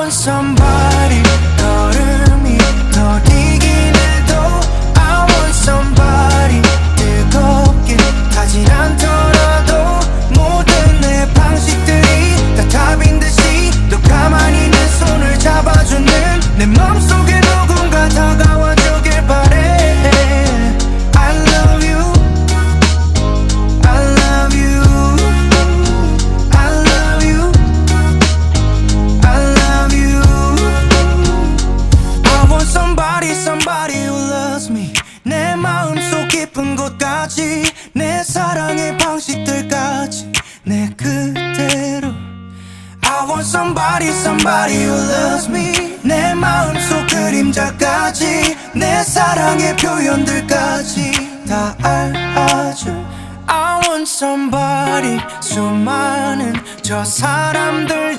want somebody. 걸음이 더디긴 해도 I want somebody. 뜨겁게 타진 않더라도 모든 내 방식들이 다 답인 듯이 또 가만히 내 손을 잡아주는 내 맘속에 누군가 다가와주길 바래. I love you, I love you, I love you, I love you. I want somebody, somebody who loves me. 내 마음속 깊은 곳까지 내 사랑의 방식들까지 내 그대로. I want somebody, somebody who loves me. 내 마음속 그림자까지 내 사랑의 표현들까지 다 알아줘. I want somebody. 수많은 저 사람들